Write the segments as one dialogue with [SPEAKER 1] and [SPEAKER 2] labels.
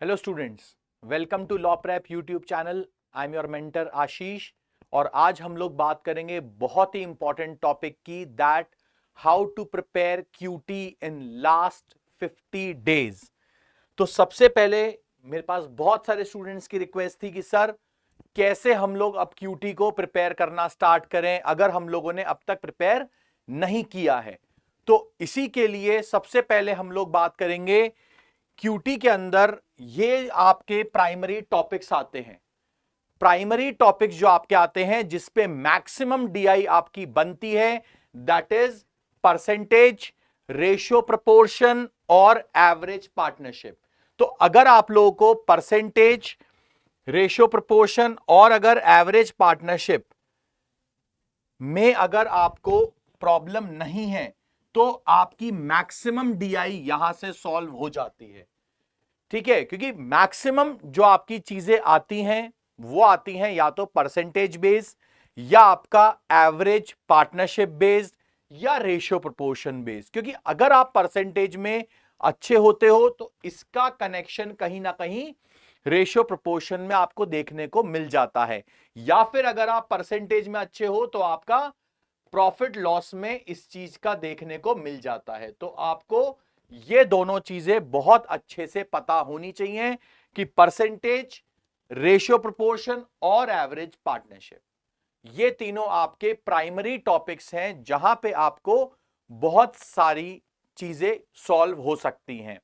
[SPEAKER 1] Hello students, welcome to law prep YouTube channel. I am your mentor Ashish और आज हम लोग बात करेंगे बहुत ही इंपॉर्टेंट टॉपिक की, that how to prepare QT in last 50 days. तो सबसे पहले मेरे पास बहुत सारे स्टूडेंट्स की रिक्वेस्ट थी कि सर कैसे हम लोग अब क्यूटी को प्रिपेयर करना स्टार्ट करें अगर हम लोगों ने अब तक प्रिपेयर नहीं किया है। तो इसी के लिए सबसे पहले हम लोग बात करेंगे क्यूटी के अंदर ये आपके प्राइमरी टॉपिक्स आते हैं। प्राइमरी टॉपिक्स जो आपके आते हैं जिसपे मैक्सिमम डीआई आपकी बनती है, that is percentage, ratio proportion और एवरेज पार्टनरशिप। तो अगर आप लोगों को परसेंटेज, रेशियो प्रोपोर्शन और अगर एवरेज पार्टनरशिप में अगर आपको प्रॉब्लम नहीं है तो आपकी मैक्सिमम डीआई यहां से सॉल्व हो जाती है। ठीक है, क्योंकि मैक्सिमम जो आपकी चीजें आती हैं वो आती हैं या तो परसेंटेज बेस्ड, या आपका एवरेज पार्टनरशिप बेस्ड, या रेशियो प्रोपोर्शन बेस्ड। क्योंकि अगर आप परसेंटेज में अच्छे होते हो तो इसका कनेक्शन कहीं ना कहीं रेशियो प्रोपोर्शन में आपको देखने को मिल जाता है, या फिर अगर आप परसेंटेज में अच्छे हो तो आपका प्रॉफिट लॉस में इस चीज का देखने को मिल जाता है। तो आपको ये दोनों चीजें बहुत अच्छे से पता होनी चाहिए कि परसेंटेज, रेशियो प्रोपोर्शन और एवरेज पार्टनरशिप, ये तीनों आपके प्राइमरी टॉपिक्स हैं जहां पे आपको बहुत सारी चीजें सॉल्व हो सकती हैं।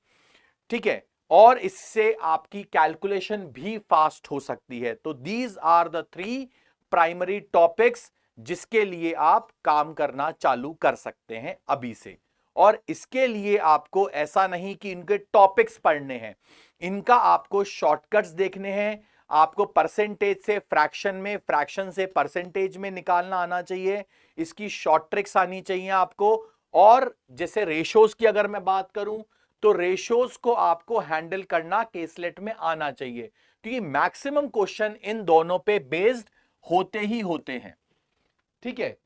[SPEAKER 1] ठीक है, और इससे आपकी कैलकुलेशन भी फास्ट हो सकती है। तो these are the three primary topics जिसके लिए आप काम करना चालू कर सकते हैं अभी से। और इसके लिए आपको ऐसा नहीं कि इनके टॉपिक्स पढ़ने हैं, इनका आपको शॉर्टकट्स देखने हैं। आपको परसेंटेज से फ्रैक्शन में, फ्रैक्शन से परसेंटेज में निकालना आना चाहिए, इसकी शॉर्ट ट्रिक्स आनी चाहिए आपको। और जैसे रेशोज की अगर मैं बात करूं तो रेशोज को आपको हैंडल करना केसलेट में आना चाहिए, क्योंकि मैक्सिमम क्वेश्चन इन दोनों पे बेस्ड होते ही होते हैं। ठीक है,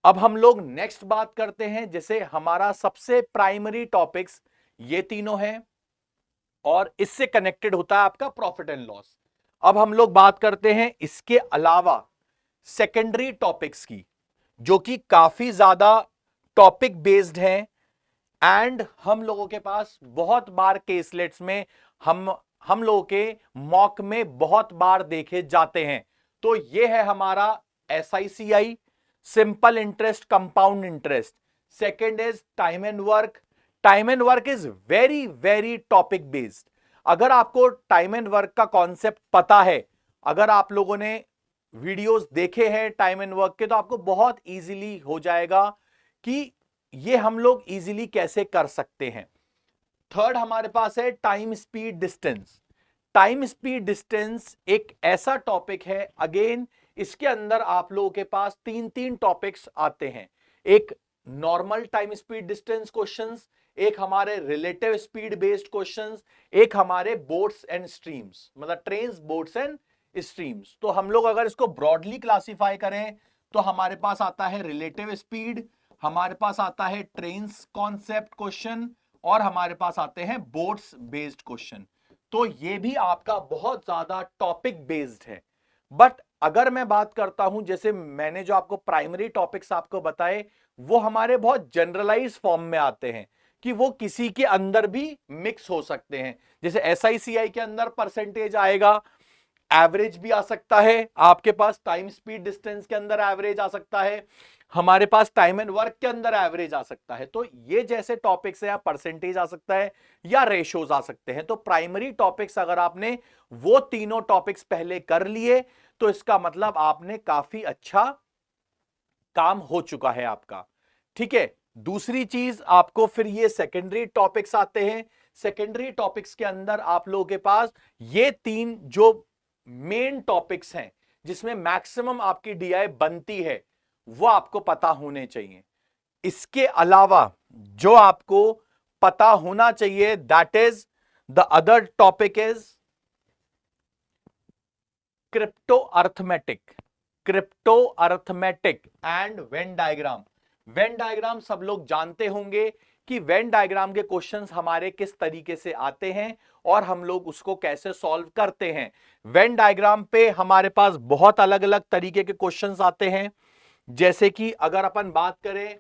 [SPEAKER 1] अब हम लोग नेक्स्ट बात करते हैं। जैसे हमारा सबसे प्राइमरी टॉपिक्स ये तीनों हैं और इससे कनेक्टेड होता है आपका प्रॉफिट एंड लॉस। अब हम लोग बात करते हैं इसके अलावा सेकेंडरी टॉपिक्स की, जो कि काफी ज्यादा टॉपिक बेस्ड हैं एंड हम लोगों के पास बहुत बार केसलेट्स में हम लोगों के मॉक में बहुत बार देखे जाते हैं। तो ये है हमारा SICI, simple interest, compound interest. Second is time and work. Time and work is very very topic based. अगर आपको टाइम एंड वर्क का कॉन्सेप्ट पता है, अगर आप लोगों ने वीडियोस देखे हैं टाइम एंड वर्क के, तो आपको बहुत इजीली हो जाएगा कि ये हम लोग इजीली कैसे कर सकते हैं। थर्ड हमारे पास है time speed distance. Time speed distance एक ऐसा टॉपिक है, अगेन इसके अंदर आप लोगों के पास तीन तीन टॉपिक्स आते हैं। एक normal time speed distance questions, एक हमारे रिलेटिव स्पीड बेस्ड क्वेश्चंस, एक हमारे बोट्स एंड स्ट्रीम्स, मतलब ट्रेन्स, बोट्स एंड स्ट्रीम्स। तो हम लोग अगर इसको ब्रॉडली क्लासिफाई करें तो हमारे पास आता है रिलेटिव स्पीड, हमारे पास आता है ट्रेन्स कॉन्सेप्ट क्वेश्चन, और हमारे पास आते हैं बोट्स बेस्ड क्वेश्चन। तो ये भी आपका बहुत ज्यादा टॉपिक बेस्ड है। बट अगर मैं बात करता हूं, जैसे मैंने जो आपको प्राइमरी टॉपिक्स आपको बताए, वो हमारे बहुत जनरलाइज फॉर्म में आते हैं कि वो किसी के अंदर भी मिक्स हो सकते हैं। जैसे SICI के अंदर परसेंटेज आएगा, एवरेज भी आ सकता है, आपके पास टाइम स्पीड डिस्टेंस के अंदर एवरेज आ सकता है, हमारे पास टाइम एंड वर्क के अंदर एवरेज आ सकता है। तो ये जैसे टॉपिक्स है, या परसेंटेज आ सकता है या रेशोज आ सकते हैं। तो प्राइमरी टॉपिक्स अगर आपने वो तीनों टॉपिक्स पहले कर लिए तो इसका मतलब आपने काफी अच्छा काम हो चुका है आपका। ठीक है, दूसरी चीज आपको फिर ये सेकेंडरी टॉपिक्स आते हैं। सेकेंडरी टॉपिक्स के अंदर आप लोगों के पास ये तीन जो मेन टॉपिक्स हैं जिसमें मैक्सिमम आपकी डीआई बनती है, वो आपको पता होने चाहिए। इसके अलावा जो आपको पता होना चाहिए, that is the other topic is crypto arithmetic. Crypto arithmetic and Venn diagram. Venn diagram सब लोग जानते होंगे कि वेन डायग्राम के क्वेश्चंस हमारे किस तरीके से आते हैं और हम लोग उसको कैसे सॉल्व करते हैं। वेन डायग्राम पे हमारे पास बहुत अलग अलग तरीके के क्वेश्चंस आते हैं, जैसे कि अगर अपन बात करें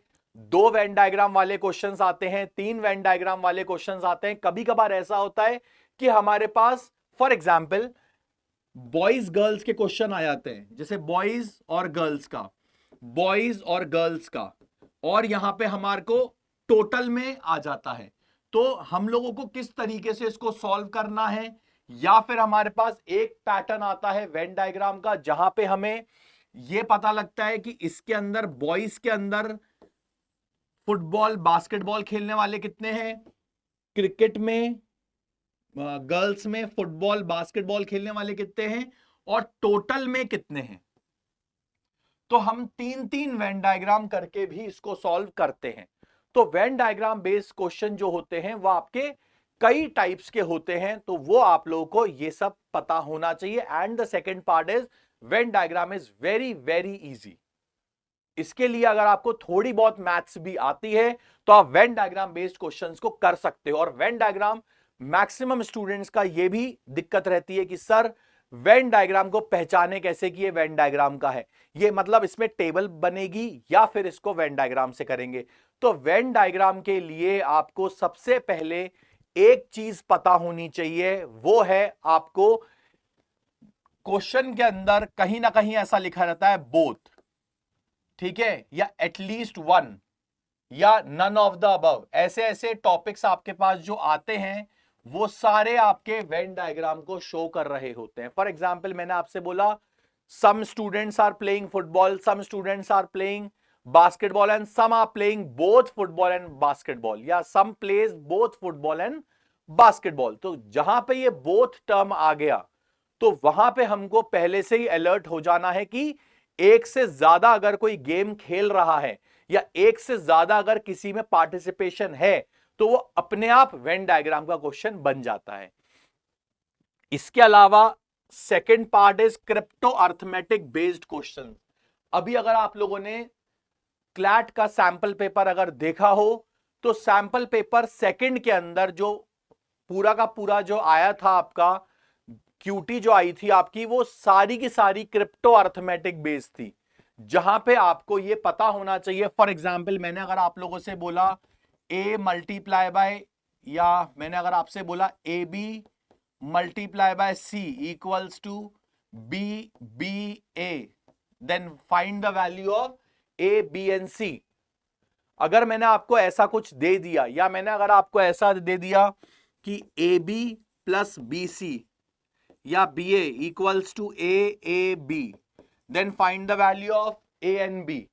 [SPEAKER 1] 2 वेन डायग्राम वाले क्वेश्चंस आते हैं, 3 वेन डायग्राम वाले क्वेश्चंस आते हैं। कभी कभार ऐसा होता है कि हमारे पास फॉर एग्जाम्पल बॉयज गर्ल्स के क्वेश्चन आ जाते हैं, जैसे बॉयज और गर्ल्स का, बॉयज और गर्ल्स का, और यहां पे हमारे को टोटल में आ जाता है। तो हम लोगों को किस तरीके से इसको सॉल्व करना है, या फिर हमारे पास एक पैटर्न आता है वेन डायग्राम का जहां पे हमें यह पता लगता है कि इसके अंदर बॉयज के अंदर फुटबॉल बास्केटबॉल खेलने वाले कितने हैं, क्रिकेट में गर्ल्स में फुटबॉल बास्केटबॉल खेलने वाले कितने हैं, और टोटल में कितने हैं। तो हम 3-3 वेन डायग्राम करके भी इसको सॉल्व करते हैं। तो वेन डायग्राम बेस्ड क्वेश्चन जो होते हैं वो आपके कई टाइप्स के होते हैं, तो वो आप लोगों को ये सब पता होना चाहिए। And the second part is Venn diagram is very very easy. इसके लिए अगर आपको थोड़ी बहुत मैथ्स भी आती है तो आप वेन डायग्राम बेस्ड क्वेश्चंस को कर सकते हो। और वेन डायग्राम मैक्सिमम स्टूडेंट्स का ये भी दिक्कत रहती है कि सर वेन डायग्राम को पहचाने कैसे कि ये वेन डायग्राम का है, ये मतलब इसमें टेबल बनेगी या फिर इसको वेन डायग्राम से करेंगे। तो वेन डायग्राम के लिए आपको सबसे पहले एक चीज पता होनी चाहिए, वो है आपको क्वेश्चन के अंदर कहीं ना कहीं ऐसा लिखा रहता है बोथ, ठीक है, या एटलीस्ट वन, या नन ऑफ द अबव। ऐसे ऐसे टॉपिक्स आपके पास जो आते हैं वो सारे आपके वेन डायग्राम को शो कर रहे होते हैं। फॉर एग्जाम्पल मैंने आपसे बोला some students are playing football, some students are playing basketball and some are playing both football and basketball, या some plays both football and basketball. तो जहां पे ये बोथ टर्म आ गया तो वहां पे हमको पहले से ही अलर्ट हो जाना है कि एक से ज्यादा अगर कोई गेम खेल रहा है या एक से ज्यादा अगर किसी में पार्टिसिपेशन है तो वो अपने आप वेन डायग्राम का क्वेश्चन बन जाता है। इसके अलावा second part is crypto arithmetic based question. अभी अगर आप लोगों ने क्लैट का सैंपल पेपर अगर देखा हो तो सैंपल पेपर सेकंड के अंदर जो पूरा का पूरा जो आया था आपका क्यूटी जो आई थी आपकी, वो सारी की सारी क्रिप्टो अर्थमेटिक बेस्ड थी, जहां पे आपको ये पता होना चाहिए। फॉर एग्जाम्पल मैंने अगर आप लोगों से बोला a मल्टीप्लाई बाय, या मैंने अगर आपसे बोला A B multiply by C equals to B B A, then find the value of A B and C. अगर मैंने आपको ऐसा कुछ दे दिया, या मैंने अगर आपको ऐसा दे दिया कि A B plus B C या B A equals to A B, then find the value of A and B.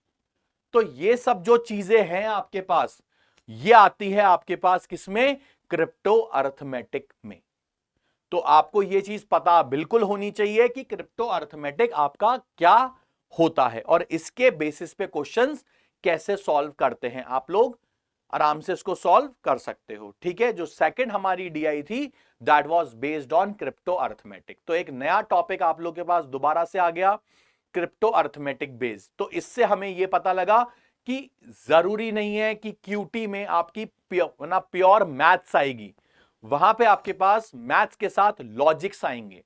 [SPEAKER 1] तो ये सब जो चीजें हैं आपके पास, ये आती है आपके पास किसमें, क्रिप्टो अर्थमेटिक में। तो आपको ये चीज पता बिल्कुल होनी चाहिए कि क्रिप्टो अर्थमेटिक आपका क्या होता है और इसके बेसिस पे क्वेश्चंस कैसे सॉल्व करते हैं। आप लोग आराम से इसको सॉल्व कर सकते हो, ठीक है। जो सेकंड हमारी डीआई थी that was based on crypto arithmetic. तो एक नया टॉपिक आप लोग के पास दोबारा से आ गया, क्रिप्टो अर्थमेटिक बेस्ड। तो इससे हमें यह पता लगा कि जरूरी नहीं है कि क्यूटी में आपकी प्योर मैथ्स आएगी, वहां पे आपके पास मैथ्स के साथ लॉजिक्स आएंगे,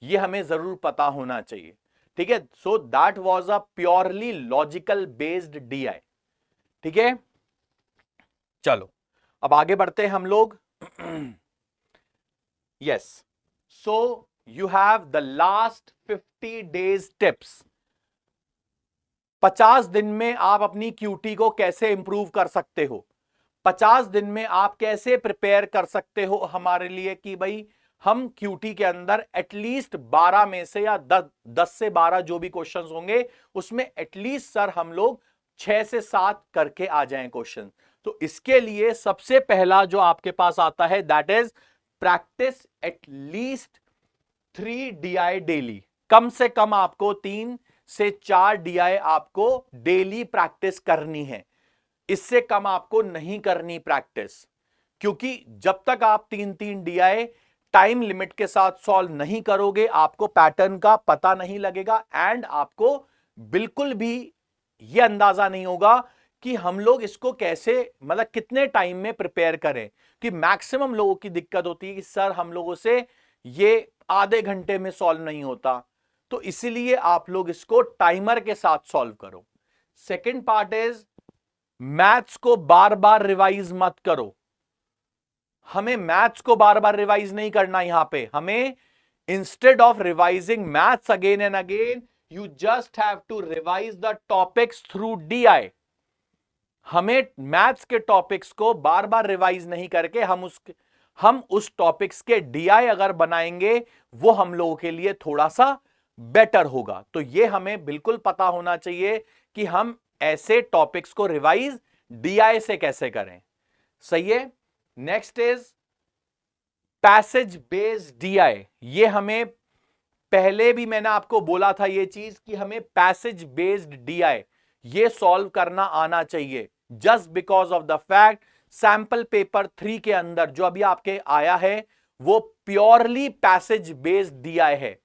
[SPEAKER 1] ये हमें जरूर पता होना चाहिए, ठीक है। So that was a purely logical based DI, ठीक है। चलो अब आगे बढ़ते हैं हम लोग। Yes, so you have the last 50 days tips. 50 दिन में आप अपनी क्यूटी को कैसे इंप्रूव कर सकते हो, 50 दिन में आप कैसे प्रिपेयर कर सकते हो हमारे लिए कि भाई हम क्यूटी के अंदर एटलीस्ट 12 में से या 10 से 12 जो भी क्वेश्चंस होंगे उसमें एटलीस्ट सर हम लोग 6 से 7 करके आ जाएं क्वेश्चन। तो इसके लिए सबसे पहला जो आपके पास आता है that is practice at least 3 DI daily. कम से कम आपको 3 से 4 डीआई आपको डेली प्रैक्टिस करनी है, इससे कम आपको नहीं करनी प्रैक्टिस, क्योंकि जब तक आप 3-3 डीआई टाइम लिमिट के साथ सॉल्व नहीं करोगे आपको पैटर्न का पता नहीं लगेगा एंड आपको बिल्कुल भी यह अंदाजा नहीं होगा कि हम लोग इसको कैसे, मतलब कितने टाइम में प्रिपेयर करें। कि मैक्सिमम लोगों की दिक्कत होती है कि सर हम लोगों से ये आधे घंटे में सॉल्व नहीं होता, तो इसीलिए आप लोग इसको टाइमर के साथ सॉल्व करो। सेकंड पार्ट इज, मैथ्स को बार बार रिवाइज मत करो। हमें मैथ्स को बार बार रिवाइज नहीं करना यहां पे। हमें instead of revising maths again and again, you just have to revise the topics through DI. हमें मैथ्स के टॉपिक्स को बार बार रिवाइज नहीं करके हम उस टॉपिक्स के डीआई अगर बनाएंगे, वो हम लोगों के लिए थोड़ा सा बेटर होगा। तो ये हमें बिल्कुल पता होना चाहिए कि हम ऐसे टॉपिक्स को रिवाइज डीआई से कैसे करें। सही है। Next is passage based DI. ये हमें पहले भी मैंने आपको बोला था ये चीज कि हमें पैसेज बेस्ड डीआई ये सॉल्व करना आना चाहिए। Just because of the fact sample paper 3 के अंदर जो अभी आपके आया है वो प्योरली पैसेज बेस्ड डीआई है।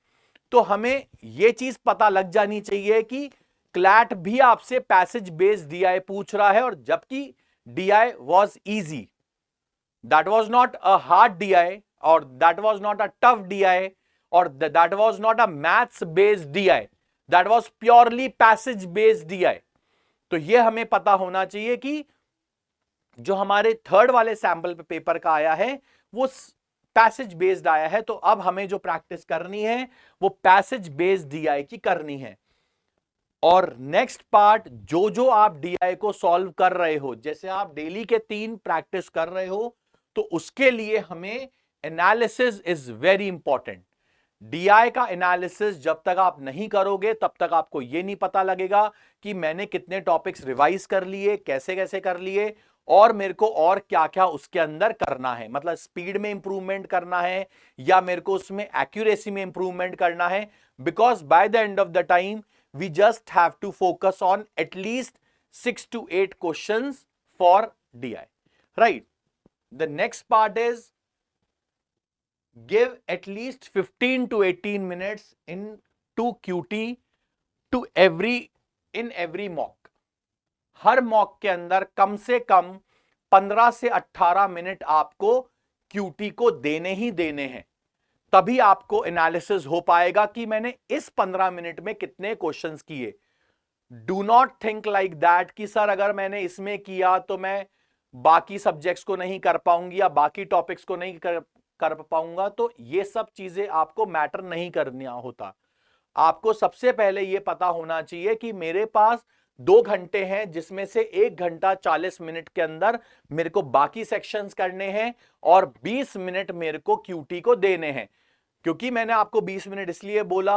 [SPEAKER 1] तो हमें यह चीज पता लग जानी चाहिए कि क्लैट भी आपसे पैसेज बेस्ड डीआई पूछ रहा है, और जबकि DI was easy, that was not a hard DI, और that was not a tough DI, और that was not a maths based DI, that was purely passage based DI. तो यह हमें पता होना चाहिए कि जो हमारे थर्ड वाले सैंपल पेपर का आया है वो पैसेज बेस्ड आया है। तो अब हमें जो प्रैक्टिस करनी है वो पैसेज बेस्ड डीआई की करनी है। और नेक्स्ट पार्ट, जो जो आप डीआई को सॉल्व कर रहे हो, जैसे आप डेली के 3 प्रैक्टिस कर रहे हो, तो उसके लिए हमें analysis is very important. DI का एनालिसिस जब तक आप नहीं करोगे तब तक आपको यह नहीं पता लगेगा कि मैंने कितने टॉपिक्स रिवाइज कर लिए, कैसे कैसे कर लिए, और मेरे को और क्या क्या उसके अंदर करना है। मतलब स्पीड में इंप्रूवमेंट करना है या मेरे को उसमें एक्यूरेसी में इंप्रूवमेंट करना है। Because by the end of the time we just have to focus on at least 6 to 8 questions for DI, right? The next part is give at least 15 to 18 minutes into QT to every mock. Her mock के अंदर कम से कम 15 से 18 minute आपको QT को देने ही देने हैं। तभी आपको एनालिसिस हो पाएगा कि मैंने इस 15 मिनट में कितने क्वेश्चंस किए। Do not think like that कि सर अगर मैंने इसमें किया तो मैं बाकी सब्जेक्ट्स को नहीं कर पाऊंगी या बाकी टॉपिक्स को नहीं कर पाऊंगा। तो ये सब चीजें आपको मैटर नहीं करना होता। आपको सबसे पहले ये पता होना चाहिए कि मेरे पास 2 घंटे हैं, जिसमें से 1 घंटा 40 मिनट के अंदर मेरे को बाकी सेक्शंस करने हैं और 20 मिनट मेरे को क्यूटी को देने हैं। क्योंकि मैंने आपको 20 मिनट इसलिए बोला,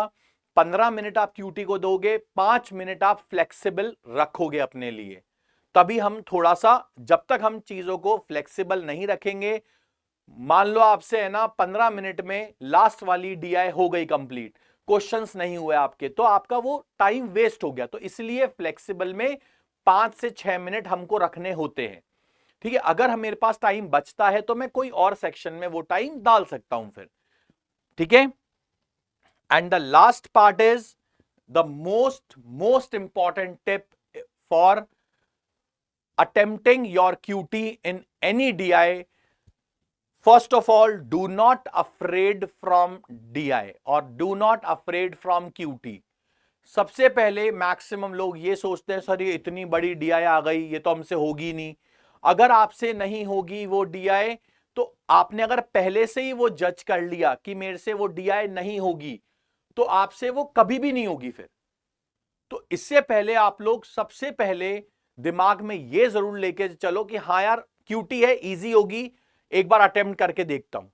[SPEAKER 1] 15 मिनट आप क्यूटी को दोगे, 5 मिनट आप फ्लेक्सिबल रखोगे अपने लिए। तभी हम थोड़ा सा, जब तक हम चीजों को फ्लेक्सिबल नहीं रखेंगे, मान लो आपसे है ना 15 मिनट में लास्ट वाली डीआई हो गई कंप्लीट, क्वेश्चंस नहीं हुए आपके, तो आपका वो टाइम वेस्ट हो गया। तो इसलिए फ्लेक्सिबल में 5 से 6 मिनट हमको रखने होते हैं। ठीक है, अगर मेरे पास टाइम बचता है तो मैं कोई और सेक्शन में वो टाइम डाल सकता हूं फिर। ठीक है। And the last part is the most important tip for attempting your QT in any DI. First of all, do not afraid from DI or do not afraid from QT. सबसे पहले maximum लोग ये सोचते हैं sir ये इतनी बड़ी DI आ गई, ये तो हमसे होगी नहीं। अगर आपसे नहीं होगी वो डीआई, तो आपने अगर पहले से ही वो जज कर लिया कि मेरे से वो डीआई नहीं होगी, तो आपसे वो कभी भी नहीं होगी फिर। तो इससे पहले आप लोग सबसे पहले दिमाग में ये जरूर लेके चलो कि हाँ यार क्यूटी है, इजी होगी, एक बार अटेम्प्ट करके देखता हूं।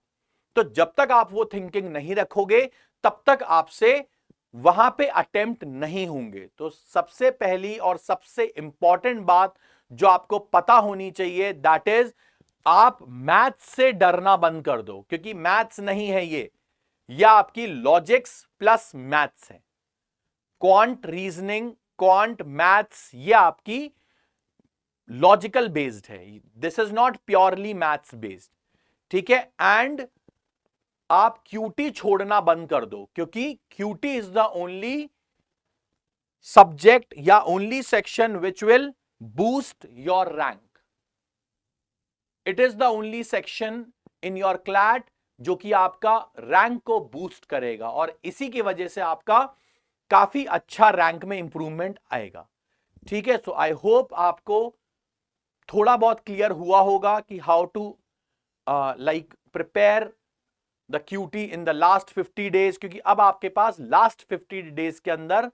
[SPEAKER 1] तो जब तक आप वो थिंकिंग नहीं रखोगे तब तक आपसे वहां पे अटेम्प्ट नहीं होंगे। तो सबसे पहली और सबसे इंपॉर्टेंट बात जो आपको पता होनी चाहिए, दैट इज आप मैथ्स से डरना बंद कर दो। क्योंकि मैथ्स नहीं है ये, या आपकी लॉजिक्स प्लस मैथ्स है। क्वांट रीजनिंग, क्वांट मैथ्स, ये आपकी लॉजिकल बेस्ड है, this is not purely maths based. ठीक है। एंड आप क्यूटी छोड़ना बंद कर दो, क्योंकि QT is the only subject या only section which will boost your rank. It is the only section in your CLAT जो कि आपका रैंक को बूस्ट करेगा और इसी की वजह से आपका काफी अच्छा रैंक में इंप्रूवमेंट आएगा. ठीक है, सो आई होप आपको थोड़ा बहुत क्लियर हुआ होगा कि how to like prepare the QT in the last 50 days, क्योंकि अब आपके पास लास्ट 50 डेज के अंदर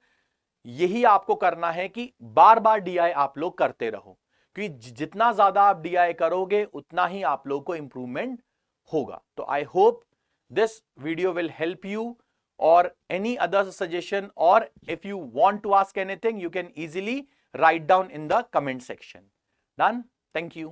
[SPEAKER 1] यही आपको करना है कि बार बार डीआई आप लोग करते रहो, क्योंकि जितना ज्यादा आप डीआई करोगे उतना ही आप लोग को इंप्रूवमेंट होगा. तो I hope this video will help you, और any other suggestion, or if you want to ask anything, you can easily write down in the comment section. Done? Thank you.